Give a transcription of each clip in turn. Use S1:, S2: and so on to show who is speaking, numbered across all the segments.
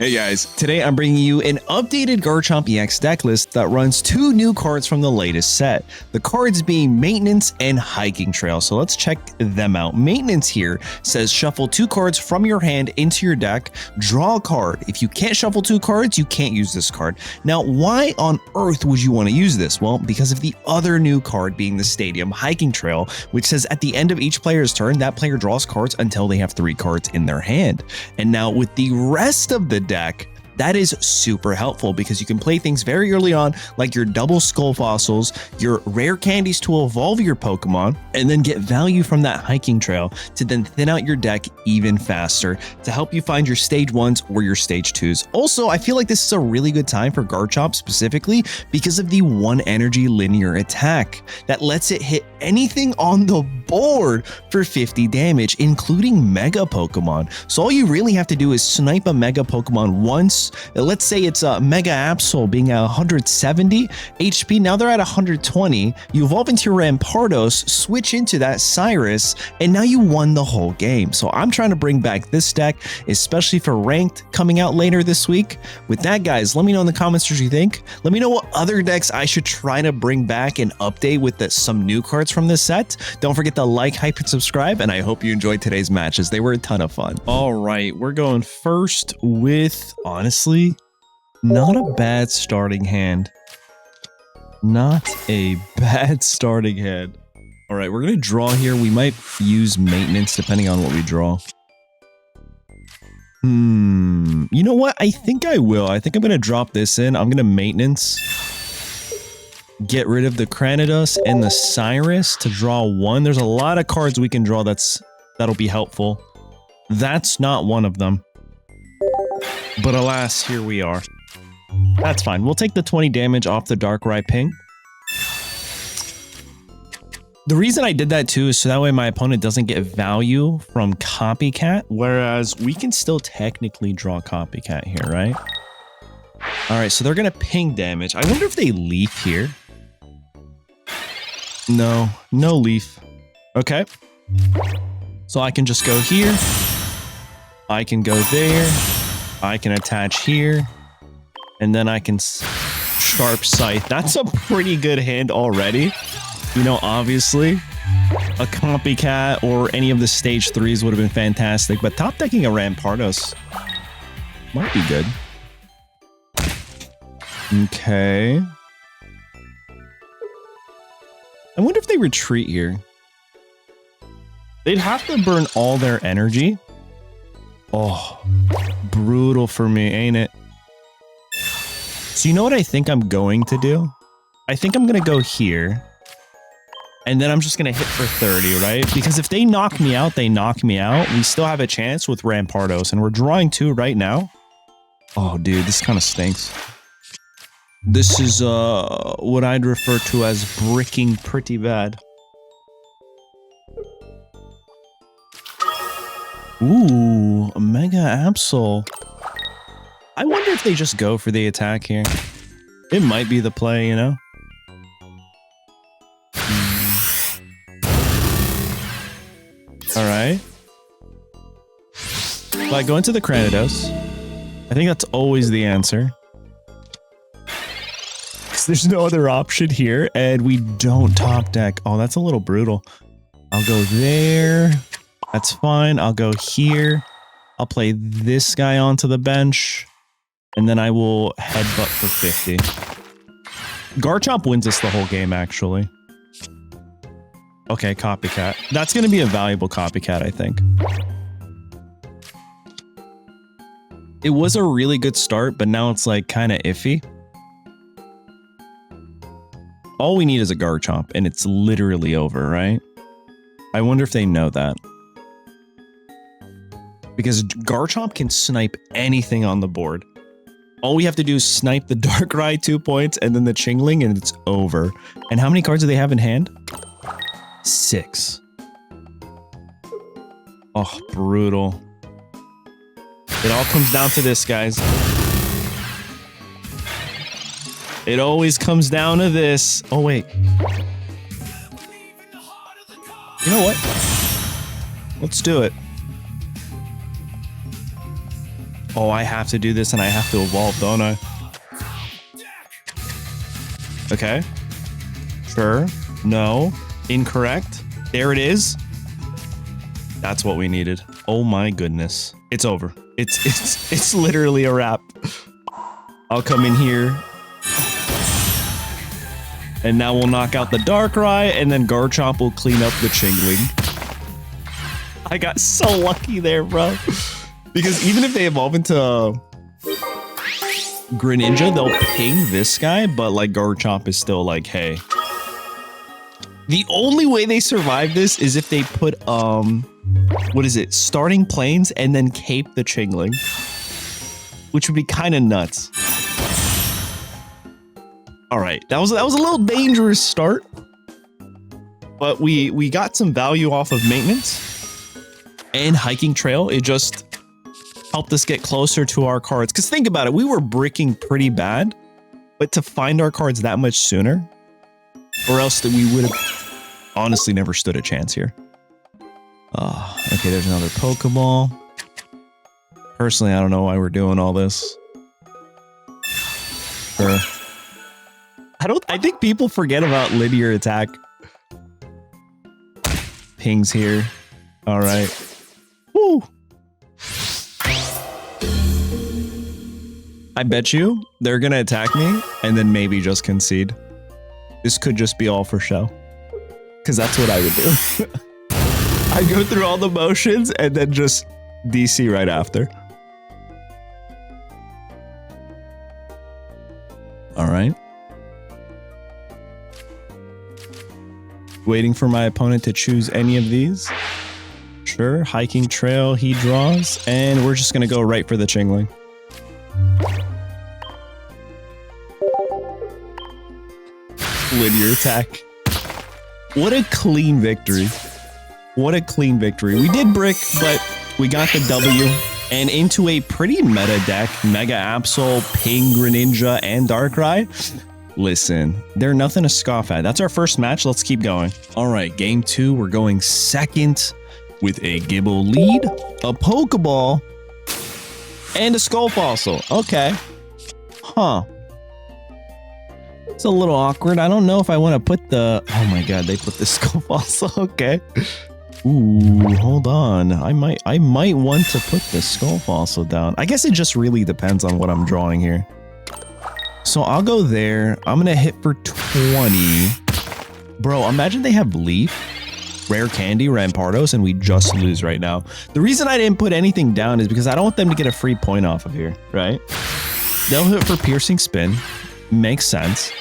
S1: Hey guys, today I'm bringing you an updated Garchomp EX deck list that runs 2 new cards from the latest set. The cards being Maintenance and Hiking Trail, so let's check them out. Maintenance here says shuffle 2 cards from your hand into your deck, draw a card. If you can't shuffle 2 cards, you can't use this card. Now, why on earth would you want to use this? Well, because of the other new card being the Stadium Hiking Trail, which says at the end of each player's turn, that player draws cards until they have 3 cards in their hand. And now with the rest of the deck, that is super helpful because you can play things very early on, like your double skull fossils, your rare candies to evolve your Pokemon, and then get value from that hiking trail to then thin out your deck even faster to help you find your stage 1s or your stage 2s. Also, I feel like this is a really good time for Garchomp specifically because of the 1 energy linear attack that lets it hit anything on the board for 50 damage, including Mega Pokemon. So all you really have to do is snipe a Mega Pokemon once. Let's say it's a Mega Absol being at 170 HP. Now they're at 120. You evolve into your Rampardos, switch into that Cyrus, and now you won the whole game. So I'm trying to bring back this deck, especially for ranked coming out later this week. With that, guys, let me know in the comments what you think. Let me know what other decks I should try to bring back and update with some new cards from this set. Don't forget to like, hype, and subscribe, and I hope you enjoyed today's matches. They were a ton of fun. All right, we're going first with, honestly, not a bad starting hand. Not a bad starting hand. All right, we're going to draw here. We might use maintenance depending on what we draw. You know what? I think I will. I think I'm going to drop this in. I'm going to maintenance. Get rid of the Rampardos and the Cyrus to draw 1. There's a lot of cards we can draw that'll be helpful. That's not one of them. But alas, here we are. That's fine. We'll take the 20 damage off the Darkrai ping. The reason I did that too is so that way my opponent doesn't get value from Copycat, whereas we can still technically draw Copycat here, right? All right, so they're going to ping damage. I wonder if they leaf here. No leaf. Okay. So I can just go here. I can go there. I can attach here. And then I can Sharp Scythe. That's a pretty good hand already. You know, obviously, a Copycat or any of the stage 3s would have been fantastic, but top decking a Rampardos might be good. Okay. I wonder if they retreat here. They'd have to burn all their energy. Oh, brutal for me, ain't it? So you know what I think I'm going to do? I think I'm going to go here. And then I'm just going to hit for 30, right? Because if they knock me out, they knock me out. We still have a chance with Rampardos. And we're drawing 2 right now. Oh, dude, this kind of stinks. This is what I'd refer to as bricking pretty bad. Ooh, a Mega Absol. I wonder if they just go for the attack here. It might be the play, you know? Alright. If I go into the Rampardos, I think that's always the answer. There's no other option here, and we don't top deck. Oh, that's a little brutal. I'll go there. That's fine. I'll go here. I'll play this guy onto the bench, and then I will headbutt for 50. Garchomp wins us the whole game, actually. Okay, Copycat. That's going to be a valuable Copycat, I think. It was a really good start, but now it's like kind of iffy. All we need is a Garchomp, and it's literally over, right? I wonder if they know that. Because Garchomp can snipe anything on the board. All we have to do is snipe the Darkrai 2 points, and then the Chingling, and it's over. And how many cards do they have in hand? 6. Oh, brutal. It all comes down to this, guys. It always comes down to this. Oh, wait. You know what? Let's do it. Oh, I have to do this and I have to evolve, don't I? Okay. Sure. No. Incorrect. There it is. That's what we needed. Oh my goodness. It's over. It's literally a wrap. I'll come in here. And now we'll knock out the Darkrai, and then Garchomp will clean up the Chingling. I got so lucky there, bro. Because even if they evolve into Greninja, they'll ping this guy, but like Garchomp is still like, hey. The only way they survive this is if they put, what is it? Starting Plains and then cape the Chingling. Which would be kind of nuts. All right, that was a little dangerous start, but we got some value off of maintenance and hiking trail. It just helped us get closer to our cards. Because think about it, we were bricking pretty bad, but to find our cards that much sooner, or else that we would have honestly never stood a chance here. Okay, there's another Pokeball. Personally, I don't know why we're doing all this. Sure. I think people forget about linear attack. Pings here. All right. Woo. I bet you they're going to attack me and then maybe just concede. This could just be all for show. Because that's what I would do. I go through all the motions and then just DC right after. All right. Waiting for my opponent to choose any of these. Sure, hiking trail he draws, and we're just gonna go right for the Chingling. Linear attack. What a clean victory. What a clean victory. We did brick, but we got the W and into a pretty meta deck. Mega Absol, Ping, Greninja, and Darkrai. Listen, they're nothing to scoff at. That's our first match. Let's keep going. All right, game 2. We're going second with a Gibble lead, a Pokeball, and a Skull Fossil. Okay. Huh. It's a little awkward. I don't know if I want to put the... Oh my god, they put the Skull Fossil. Okay. Ooh, hold on. I might want to put the Skull Fossil down. I guess it just really depends on what I'm drawing here. So I'll go there. I'm going to hit for 20. Bro, imagine they have Leaf, Rare Candy, Rampardos, and we just lose right now. The reason I didn't put anything down is because I don't want them to get a free point off of here, right? They'll hit for Piercing Spin. Makes sense.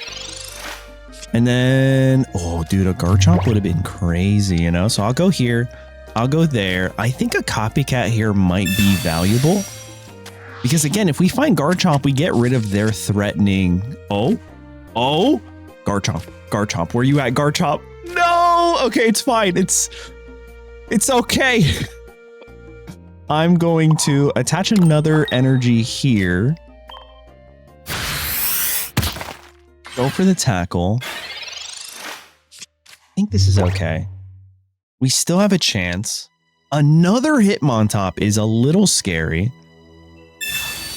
S1: And then, oh, dude, a Garchomp would have been crazy, you know? So I'll go here. I'll go there. I think a Copycat here might be valuable. Because again, if we find Garchomp, we get rid of their threatening. Oh, Garchomp, where you at, Garchomp? No, okay, it's fine. It's okay. I'm going to attach another energy here. Go for the tackle. I think this is okay. We still have a chance. Another Hitmontop is a little scary.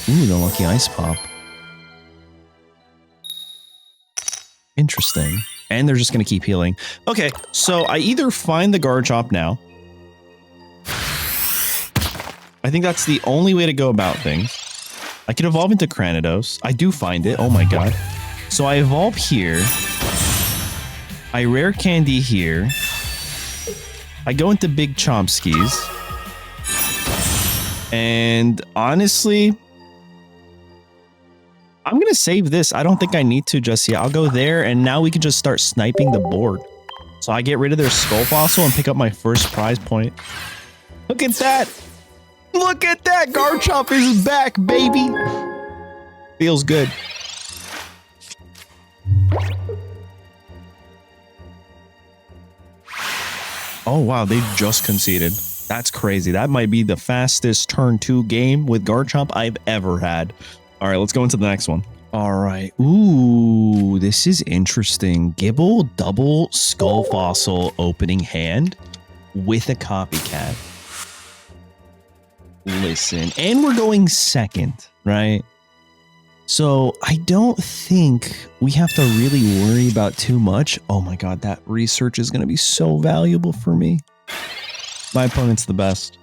S1: Ooh, the lucky Ice Pop. Interesting. And they're just going to keep healing. Okay, so I either find the Garchomp now. I think that's the only way to go about things. I can evolve into Cranidos. I do find it. Oh my god. So I evolve here. I Rare Candy here. I go into Big Chompskis. And honestly... I'm going to save this. I don't think I need to just yet. I'll go there, and now we can just start sniping the board. So I get rid of their Skull Fossil and pick up my first prize point. Look at that. Look at that. Garchomp is back, baby. Feels good. Oh, wow. They just conceded. That's crazy. That might be the fastest turn 2 game with Garchomp I've ever had. All right, let's go into the next one. All right. Ooh, this is interesting. Gibble double Skull Fossil opening hand with a Copycat. listen. And we're going second, right? So I don't think we have to really worry about too much. Oh my God, that research is going to be so valuable for me. My opponent's the best.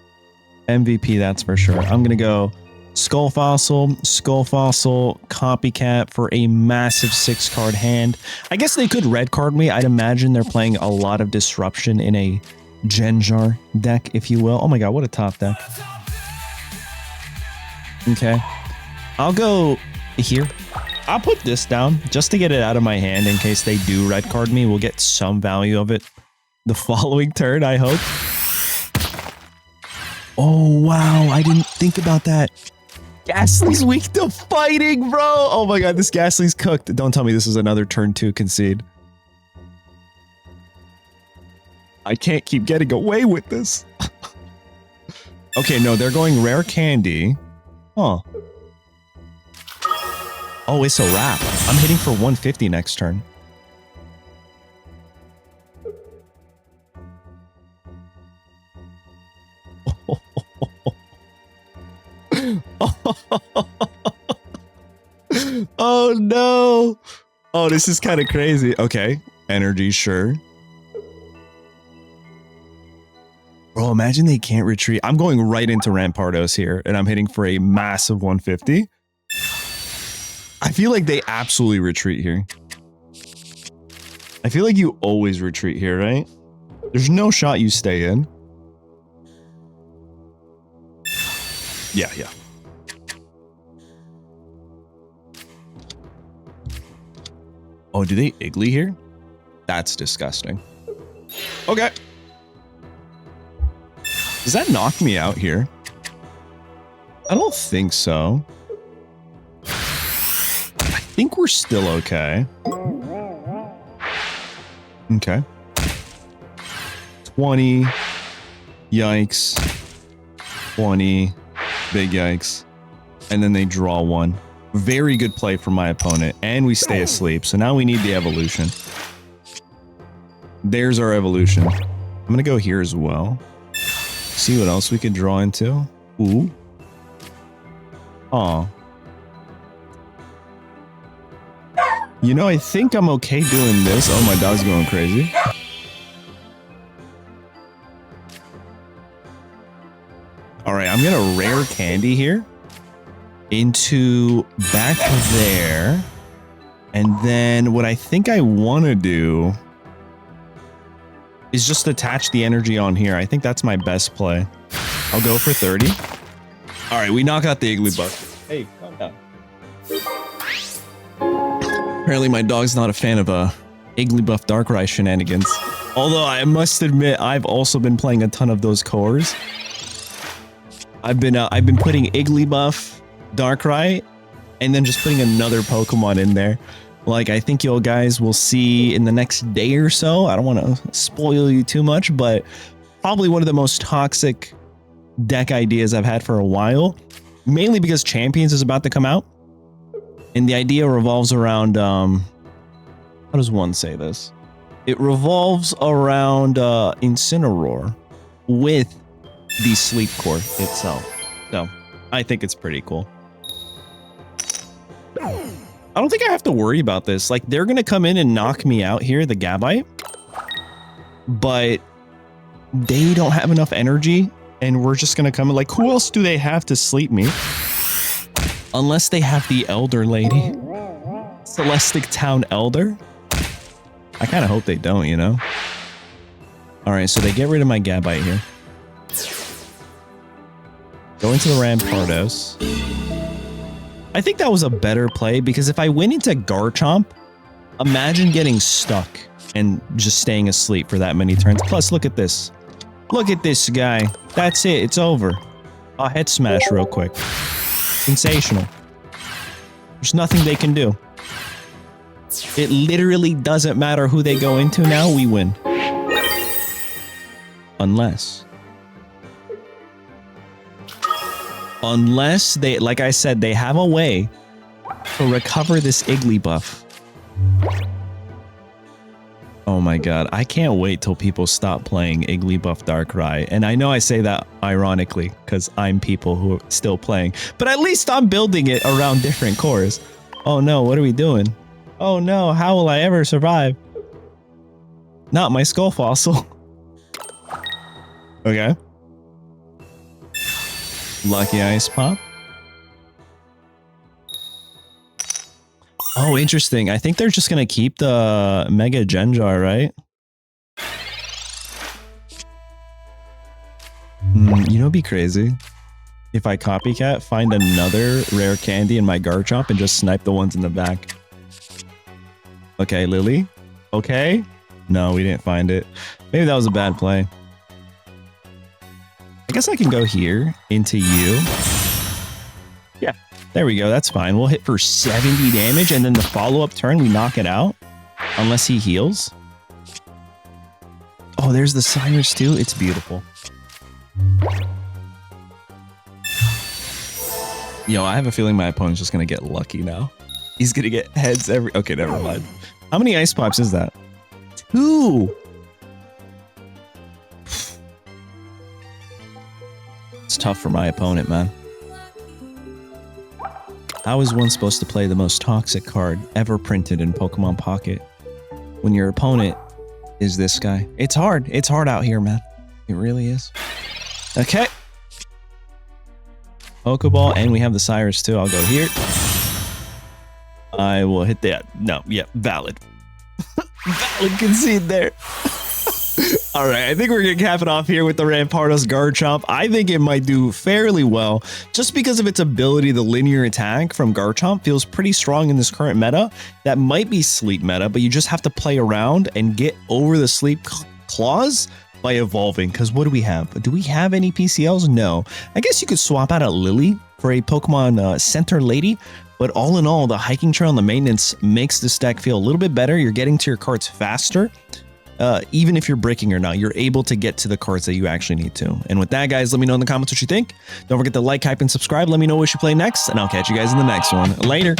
S1: MVP, that's for sure. I'm going to go Skull Fossil, Copycat for a massive 6-card hand. I guess they could red card me. I'd imagine they're playing a lot of Disruption in a Genjar deck, if you will. Oh my God, what a top deck. Okay. I'll go here. I'll put this down just to get it out of my hand in case they do red card me. We'll get some value of it the following turn, I hope. Oh, wow. I didn't think about that. Ghastly's weak to fighting, bro. Oh my God, this Ghastly's cooked. Don't tell me this is another turn 2 concede. I can't keep getting away with this. Okay, no, they're going Rare Candy. Huh. Oh, it's a wrap. I'm hitting for 150 next turn. Oh no. Oh, this is kind of crazy. Okay, energy, sure. Bro, imagine they can't retreat. I'm going right into Rampardos here, and I'm hitting for a massive 150. I feel like they absolutely retreat here. I feel like you always retreat here, right? There's no shot you stay in. Yeah. Oh, do they Iggly here? That's disgusting. Okay. Does that knock me out here? I don't think so. I think we're still okay. Okay. 20. Yikes. 20. Big yikes. And then they draw 1. Very good play from my opponent. And we stay asleep. So now we need the evolution. There's our evolution. I'm going to go here as well. See what else we could draw into. Ooh. Aw. You know, I think I'm okay doing this. Oh, my dog's going crazy. All right, I'm going to rare candy here. Into back there. And then what I think I want to do is just attach the energy on here. I think that's my best play. I'll go for 30. All right, we knock out the Igglybuff. Hey, calm down. Apparently my dog's not a fan of Igglybuff Darkrai shenanigans. Although I must admit, I've also been playing a ton of those cores. I've been putting Igglybuff, Darkrai, and then just putting another Pokemon in there. Like, I think you guys will see in the next day or so. I don't want to spoil you too much, but probably one of the most toxic deck ideas I've had for a while. Mainly because Champions is about to come out. And the idea revolves around, how does one say this? It revolves around Incineroar with the Sleep Core itself. So, I think it's pretty cool. I don't think I have to worry about this. Like, they're going to come in and knock me out here, the Gabite. But they don't have enough energy. And we're just going to come in. Like, who else do they have to sleep me? Unless they have the Elder Lady. Celestic Town Elder. I kind of hope they don't, you know? Alright, so they get rid of my Gabite here. Go into the Rampardos. I think that was a better play because if I went into Garchomp, imagine getting stuck and just staying asleep for that many turns. Plus, look at this. Look at this guy. That's it. It's over. I'll head smash real quick. Sensational. There's nothing they can do. It literally doesn't matter who they go into now. We win. Unless they, like I said, they have a way to recover this Igglybuff. Oh my god, I can't wait till people stop playing Igglybuff Darkrai. And I know I say that ironically because I'm people who are still playing, but at least I'm building it around different cores. Oh no, what are we doing? Oh no, how will I ever survive? Not my skull fossil. Okay. Lucky Ice Pop. Oh, interesting. I think they're just going to keep the Mega Genjar, right? You know, it'd be crazy if I copycat, find another rare candy in my Garchomp and just snipe the ones in the back. Okay, Lily. Okay. No, we didn't find it. Maybe that was a bad play. I guess I can go here into you. Yeah, there we go. That's fine. We'll hit for 70 damage, and then the follow-up turn, we knock it out. Unless he heals. Oh, there's the Cyrus too. It's beautiful. Yo, I have a feeling my opponent's just going to get lucky now. He's going to get heads every... Okay, never mind. How many Ice Pops is that? 2! It's tough for my opponent, man. How is one supposed to play the most toxic card ever printed in Pokemon Pocket when your opponent is this guy? It's hard. It's hard out here, man. It really is. Okay. Pokeball, and we have the Cyrus too. I'll go here. I will hit that. No, yeah, valid. Valid concede there. All right, I think we're going to cap it off here with the Rampardos Garchomp. I think it might do fairly well just because of its ability. The linear attack from Garchomp feels pretty strong in this current meta. That might be sleep meta, but you just have to play around and get over the sleep clause by evolving. Because what do we have? Do we have any PCLs? No. I guess you could swap out a Lily for a Pokemon Center Lady. But all in all, the hiking trail and the maintenance makes this deck feel a little bit better. You're getting to your cards faster. Even if you're breaking or not, you're able to get to the cards that you actually need to. And with that, guys, let me know in the comments what you think. Don't forget to like, hype, and subscribe. Let me know what you play next, and I'll catch you guys in the next one. Later.